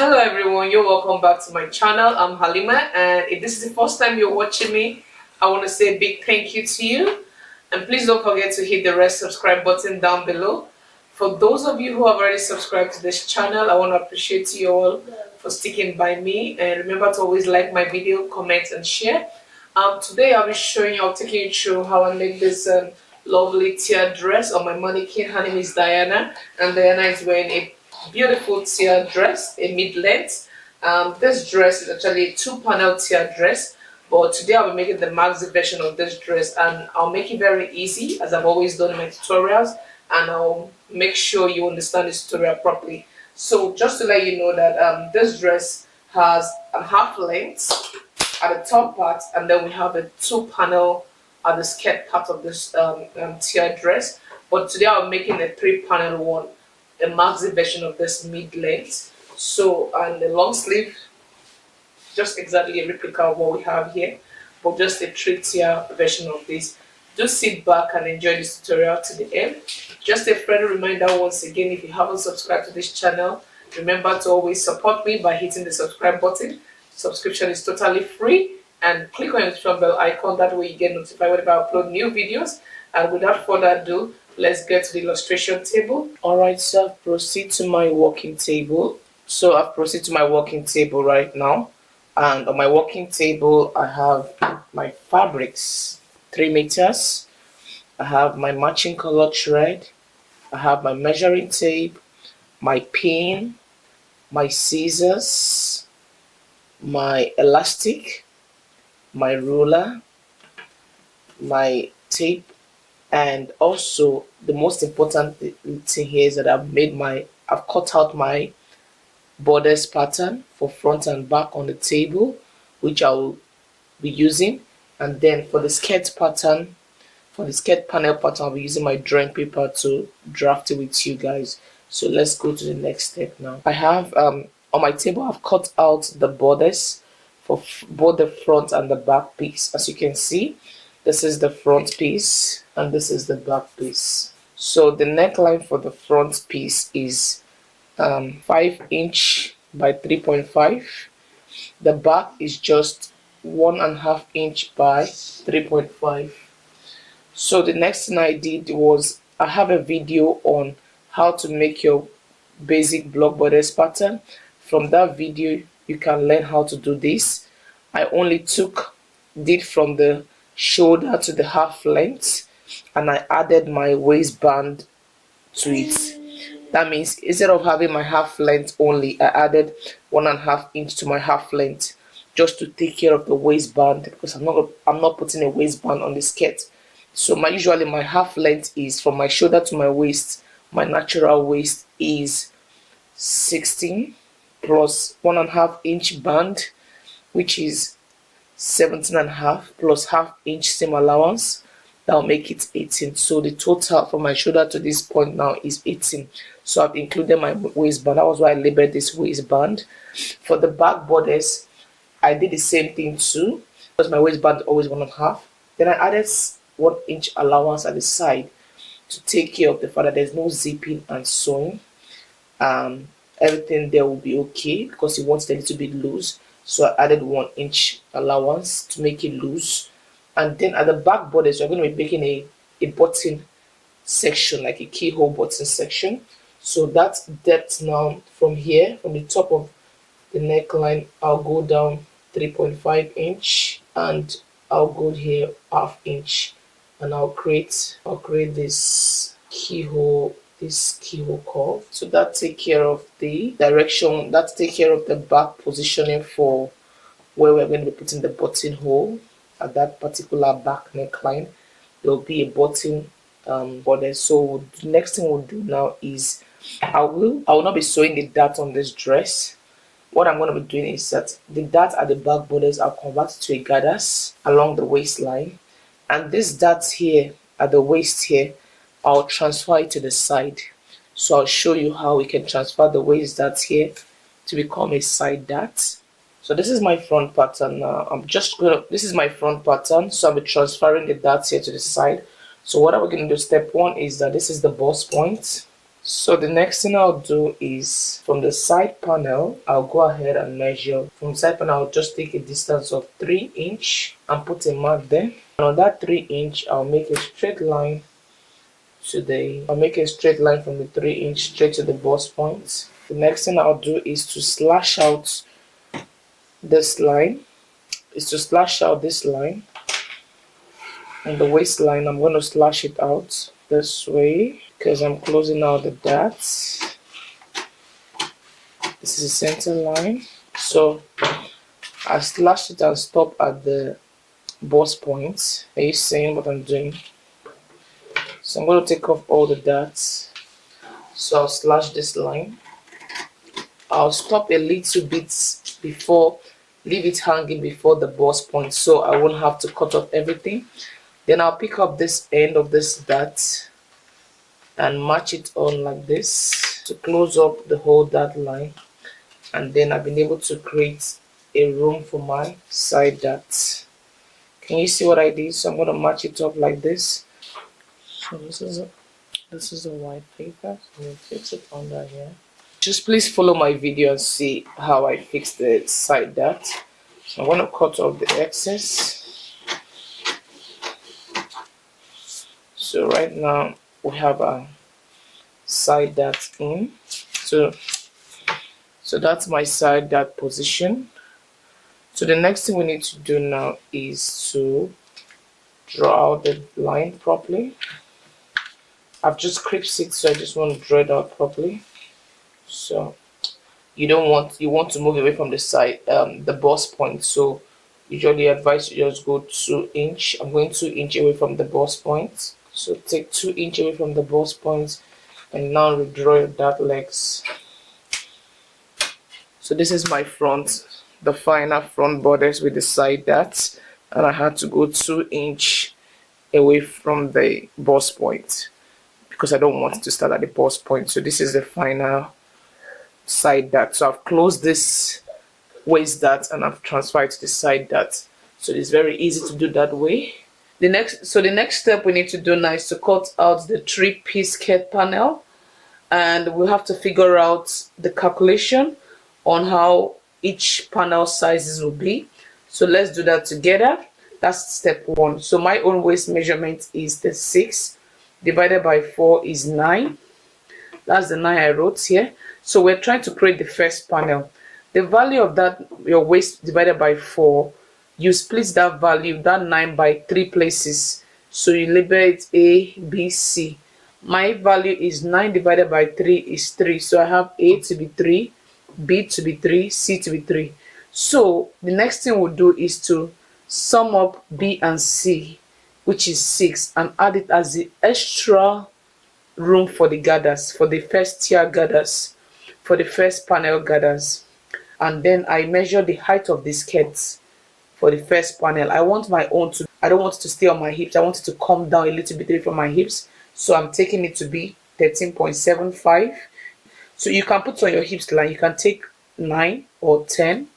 Hello everyone, you're welcome back to my channel. I'm Halima, and if this is the first time you're watching me, I want to say a big thank you to you. And please don't forget to hit the red subscribe button down below. For those of you who have already subscribed to this channel, I want to appreciate you all for sticking by me. And remember to always like my video, comment and share. Today I'll be showing you, I'll take you through how I make this lovely tier dress on my mannequin. Her name is Diana, and Diana is wearing a beautiful tier dress, a mid-length. This dress is actually a two-panel tier dress, but today I'll be making the maxi version of this dress, and I'll make it very easy as I've always done in my tutorials, and I'll make sure you understand this tutorial properly. So just to let you know that this dress has a half length at the top part, and then we have a two-panel at the skirt part of this tier dress. But today I'm making a three-panel one, a maxi version of this mid-length. So, and the long sleeve, just exactly a replica of what we have here, but just a three-tier version of this. Just sit back and enjoy this tutorial to the end. Just a friendly reminder once again, if you haven't subscribed to this channel, remember to always support me by hitting the subscribe button. Subscription is totally free, and click on the notification bell icon. That way you get notified whenever I upload new videos. And without further ado, let's get to the illustration table. Alright, so I've proceeded to my working table. Right now, and on my working table I have my fabrics, 3 meters. I have my matching color thread. I have my measuring tape, my pin, my scissors, my elastic, my ruler, my tape, and also the most important thing here is that I've cut out my bodice pattern for front and back on the table, which I will be using. And then for the skirt pattern, for the skirt panel pattern, I'll be using my drawing paper to draft it with you guys. So let's go to the next step now. I have on my table I've cut out the bodice for both the front and the back piece. As you can see, this is the front piece and this is the back piece. So the neckline for the front piece is 5 inch by 3.5. The back is just 1.5 inch by 3.5. So the next thing I did was I have a video on how to make your basic block bodice pattern. From that video you can learn how to do this. I only did from the shoulder to the half length, and I added my waistband to it. That means instead of having my half length only, I added 1.5 inch to my half length just to take care of the waistband, because I'm not putting a waistband on the skirt. So usually my half length is from my shoulder to my waist. My natural waist is 16 plus 1.5 inch band, which is 17.5 plus half inch seam allowance. That'll make it 18. So the total from my shoulder to this point now is 18. So I've included my waistband. That was why I labeled this waistband. For the back bodice, I did the same thing too, because my waistband is always 1.5. Then I added 1 inch allowance at the side to take care of the fact that there's no zipping and sewing. Everything there will be okay because it wants it a little bit loose. So I added 1 inch allowance to make it loose. And then at the back bodice, we're going to be making a button section, like a keyhole button section. So that depth now from here, from the top of the neckline, I'll go down 3.5 inch and I'll go here half inch, and I'll create this keyhole curve. So that take care of the direction, that take care of the back positioning for where we're going to be putting the buttonhole. At that particular back neckline, there will be a button bodice. So the next thing we'll do now is I will not be sewing the dart on this dress. What I'm going to be doing is that the dart at the back bodice I'll convert to a gathers along the waistline, and this dart here at the waist here I'll transfer it to the side. So I'll show you how we can transfer the waist dart here to become a side dart. So this is my front pattern now. This is my front pattern, so I'll be transferring the darts here to the side. So what are we going to do? Step 1 is that this is the bust point. So the next thing I'll do is from the side panel, I'll go ahead and measure. From the side panel, I'll just take a distance of 3 inch and put a mark there. And on that 3 inch, I'll make a straight line from the 3 inch straight to the bust point. The next thing I'll do is to slash out this line. On the waistline. I'm going to slash it out this way because I'm closing out the dots. This is the center line. So I slashed it and stop at the bust point. Are you seeing what I'm doing? So I'm going to take off all the dots. So I'll slash this line. I'll stop a little bit before, leave it hanging before the bust point so I won't have to cut off everything. Then I'll pick up this end of this dot and match it on like this to close up the whole dot line. And then I've been able to create a room for my side dots. Can you see what I did? So I'm going to match it up like this. So this is a white paper. So I'm going to fix it under here. Just please follow my video and see how I fix the side dot. So I'm going to cut off the excess. So right now we have a side dot in. So that's my side dot position. So the next thing we need to do now is to draw out the line properly. I've just creased it, so I just want to draw it out properly. So you want to move away from the side, the bust point. So usually I advise you just go 2 inch. I'm going 2 inch away from the bust point. So take 2 inch away from the bust point and now redraw your dart legs. So this is my front, the final front bodice with the side darts, and I had to go 2 inch away from the bust point because I don't want to start at the bust point. So this is the final side dart. So I've closed this waist dart and I've transferred to the side dart. So it's very easy to do that way. The next step we need to do now is to cut out the 3-piece skirt panel, and we'll have to figure out the calculation on how each panel sizes will be. So let's do that together. That's step 1. So my own waist measurement is 36 divided by 4 is 9. That's the 9 I wrote here. So we're trying to create the first panel. The value of that, your waist divided by 4, you split that value, that 9, by 3 places. So you label it A, B, C. My value is 9 divided by 3 is 3. So I have A to be 3, B to be 3, C to be 3. So the next thing we'll do is to sum up B and C, which is 6, and add it as the extra room for the gathers, for the first tier gathers, for the first panel gathers. And then I measure the height of the skirts for the first panel. I don't want it to stay on my hips. I want it to come down a little bit away from my hips. So I'm taking it to be 13.75. So you can put on your hips line. You can take 9 or 10,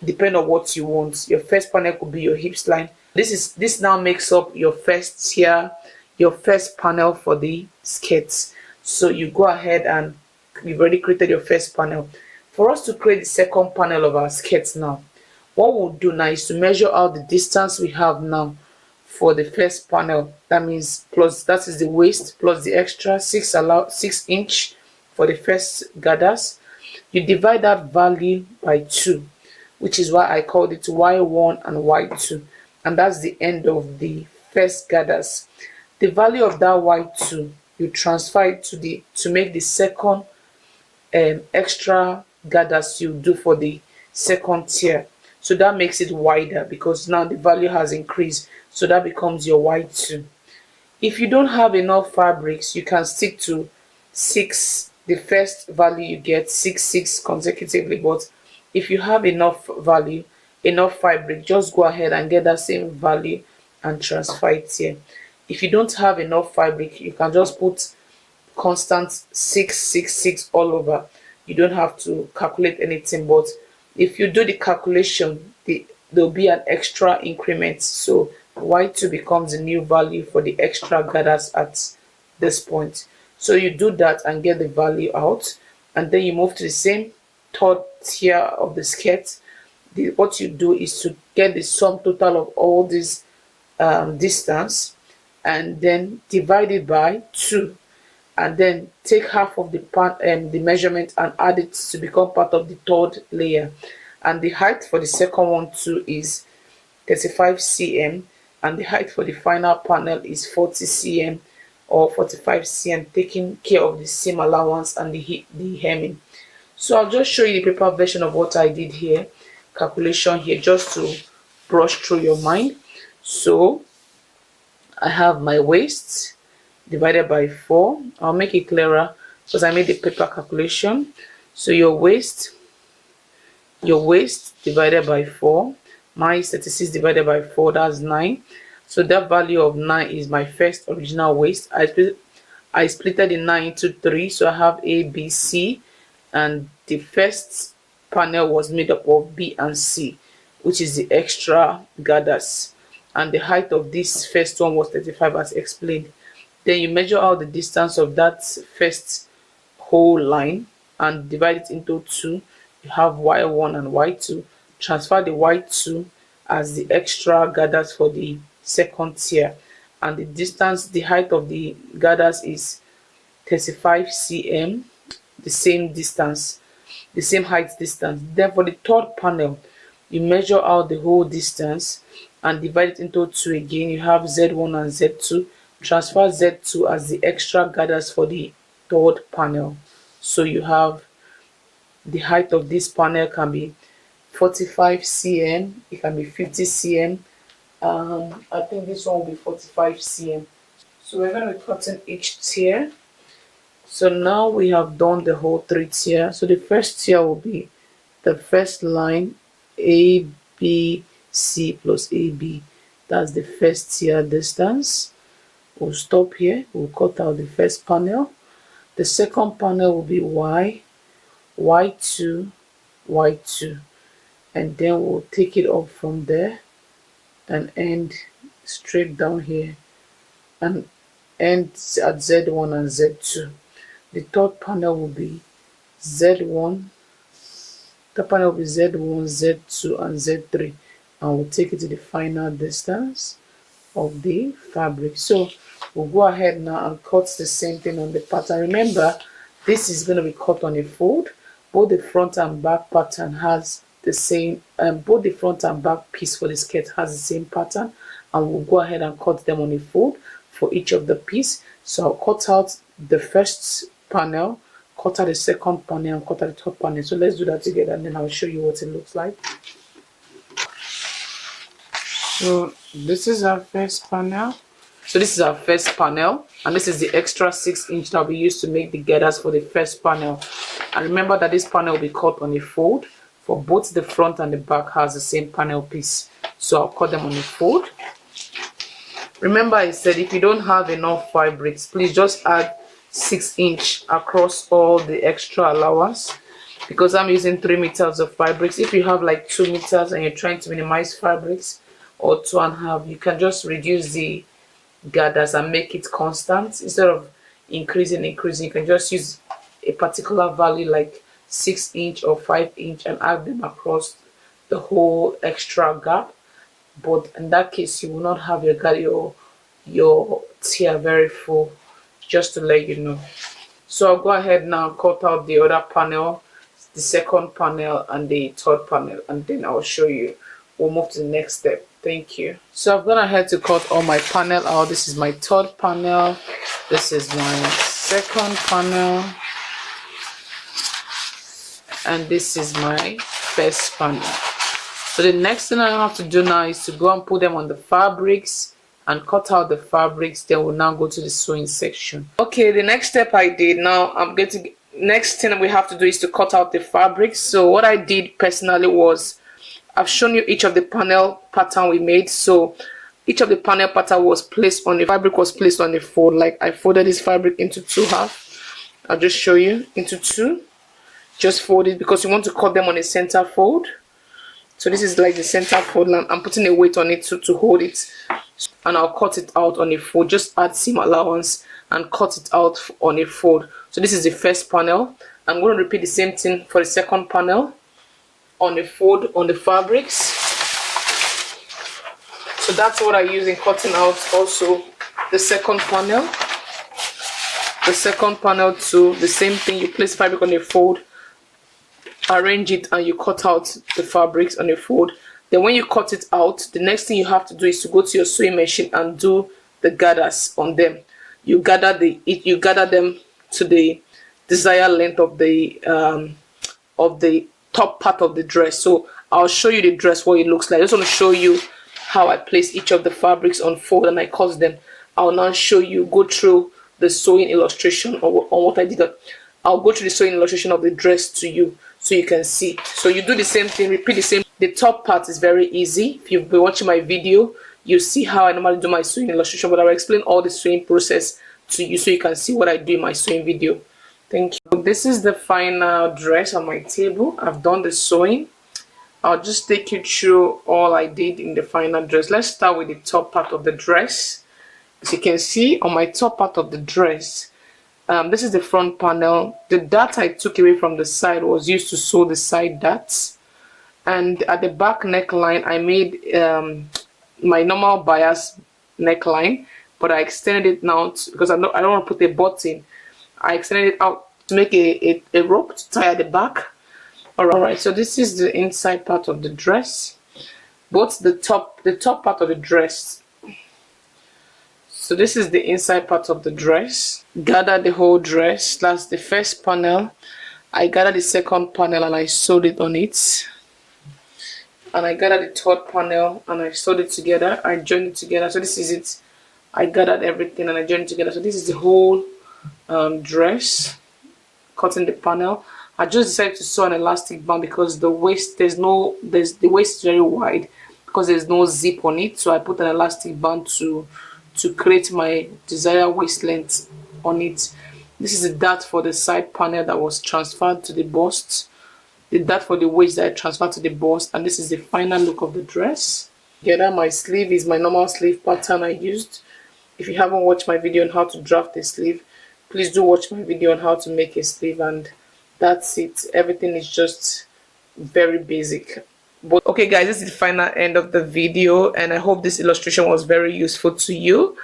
depending on what you want. Your first panel could be your hips line. This now makes up your first tier, your first panel for the skirts. So you go ahead and you've already created your first panel. For us to create the second panel of our skirts now, what we'll do now is to measure out the distance we have now for the first panel. That means that is the waist plus the extra 6 inch for the first gathers. You divide that value by 2, which is why I called it Y1 and Y2, and that's the end of the first gathers. The value of that Y2, you transfer it to make the second extra gathers you do for the second tier. So that makes it wider because now the value has increased. So that becomes your Y2. If you don't have enough fabrics, you can stick to 6. The first value you get 6 consecutively. But if you have enough fabric, just go ahead and get that same value and transfer it here. If you don't have enough fabric, you can just put constant 6 all over. You don't have to calculate anything, but if you do the calculation, there'll be an extra increment. So Y2 becomes a new value for the extra gathers at this point. So you do that and get the value out, and then you move to the same third tier of the skirt. What you do is to get the sum total of all this distance, and then divide it by 2, and then take half of the measurement and add it to become part of the third layer. And the height for the second one too is 35 cm, and the height for the final panel is 40 cm or 45 cm, taking care of the seam allowance and the hemming. So I'll just show you the paper version of what I did here, calculation here, just to brush through your mind. So I have my waist divided by 4. I'll make it clearer because I made the paper calculation. So your waist divided by 4, my 36 divided by 4, that's 9. So that value of 9 is my first original waist. I splitted the 9 into 3, so I have A, B, C, and the first panel was made up of B and C, which is the extra gathers, and the height of this first one was 35 as explained. Then you measure out the distance of that first whole line and divide it into 2. You have y1 and y2. Transfer the y2 as the extra gathers for the second tier, and the distance, the height of the gathers is 35 cm, the same distance, the same height distance. Then for the third panel, you measure out the whole distance and divide it into 2 again. You have z1 and z2. Transfer z2 as the extra gathers for the third panel. So you have the height of this panel can be 45 cm, it can be 50 cm. I think this one will be 45 cm. So we're going to be cutting each tier. So now we have done the whole 3 tier. So the first tier will be the first line, A, B, C plus AB. That's the first tier distance. We'll stop here. We'll cut out the first panel. The second panel will be Y, Y2, Y2. And then we'll take it up from there and end straight down here and end at Z1 and Z2. The third panel will be Z1. The panel will be Z1, Z2, and Z3. And we'll take it to the final distance of the fabric. So we'll go ahead now and cut the same thing on the pattern. Remember, this is going to be cut on a fold. Both the front and back pattern has the same, both the front and back piece for the skirt has the same pattern, and we'll go ahead and cut them on a fold for each of the piece. So I'll cut out the first panel, cut out the second panel, and cut out the third panel. So let's do that together, and then I'll show you what it looks like. So this is our first panel. And this is the extra 6-inch that we used to make the gathers for the first panel. And remember that this panel will be cut on a fold. For both the front and the back has the same panel piece. So I'll cut them on a fold. Remember I said if you don't have enough fabrics, please just add 6-inch across all the extra allowance, because I'm using 3 meters of fabrics. If you have like 2 meters and you're trying to minimize fabrics, or 2.5, you can just reduce the gathers and make it constant instead of increasing. You can just use a particular value like 6-inch or 5-inch and add them across the whole extra gap. But in that case, you will not have your tier very full, just to let you know. So I'll go ahead now and cut out the other panel, the second panel and the third panel, and then I'll show you. We'll move to the next step. Thank you. So I've gone ahead to cut all my panel out. This is my third panel. This is my second panel. And this is my first panel. So the next thing I have to do now is to go and put them on the fabrics and cut out the fabrics. Then we'll now go to the sewing section. Okay, the next step I did, now next thing we have to do is to cut out the fabrics. So what I did personally was, I've shown you each of the panel pattern we made. So each of the panel pattern was placed on the fabric, was placed on the fold. Like I folded this fabric into 2 halves. I'll just show you into 2. Just fold it because you want to cut them on a center fold. So this is like the center fold, and I'm putting a weight on it to hold it, and I'll cut it out on a fold. Just add seam allowance and cut it out on a fold. So this is the first panel. I'm going to repeat the same thing for the second panel on a fold on the fabrics. So that's what I use in cutting out also the second panel. The second panel too, the same thing. You place fabric on a fold, arrange it, and you cut out the fabrics on a fold. Then when you cut it out, the next thing you have to do is to go to your sewing machine and do the gathers on them. You gather them to the desired length of the top part of the dress. So I'll show you the dress, what it looks like. I just want to show you how I place each of the fabrics on fold and I cut them. I'll now show you, go through the sewing illustration on what I did. I'll go through the sewing illustration of the dress to you so you can see. So you do the same thing, repeat the same. The top part is very easy. If you've been watching my video, you see how I normally do my sewing illustration, but I will explain all the sewing process to you so you can see what I do in my sewing video. Thank you. This is the final dress on my table. I've done the sewing. I'll just take you through all I did in the final dress. Let's start with the top part of the dress. As you can see on my top part of the dress, this is the front panel. The dart I took away from the side was used to sew the side darts. And at the back neckline, I made my normal bias neckline, but I extended it now because I don't want to put a button. I extended it out to make a rope to tie at the back. Alright, so this is the inside part of the dress. Both the top part of the dress. So this is the inside part of the dress. Gather the whole dress. That's the first panel. I gathered the second panel and I sewed it on it. And I gathered the third panel and I sewed it together. I joined it together. So this is it. I gathered everything and I joined it together. So this is the whole dress. Cutting the panel. I just decided to sew an elastic band because the waist the waist is very wide because there's no zip on it. So I put an elastic band to create my desired waist length on it. This is the dart for the side panel that was transferred to the bust. The dart for the waist that I transferred to the bust, and this is the final look of the dress. Together, my sleeve is my normal sleeve pattern I used. If you haven't watched my video on how to draft a sleeve, please do watch my video on how to make a sleeve, and that's it. Everything is just very basic. But okay guys, this is the final end of the video, and I hope this illustration was very useful to you.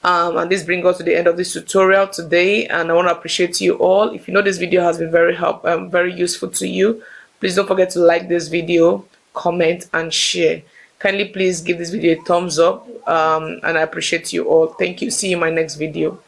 And this brings us to the end of this tutorial today, and I want to appreciate you all. If you know this video has been very useful to you, please don't forget to like this video, comment and share. Kindly please give this video a thumbs up, and I appreciate you all. Thank you. See you in my next video.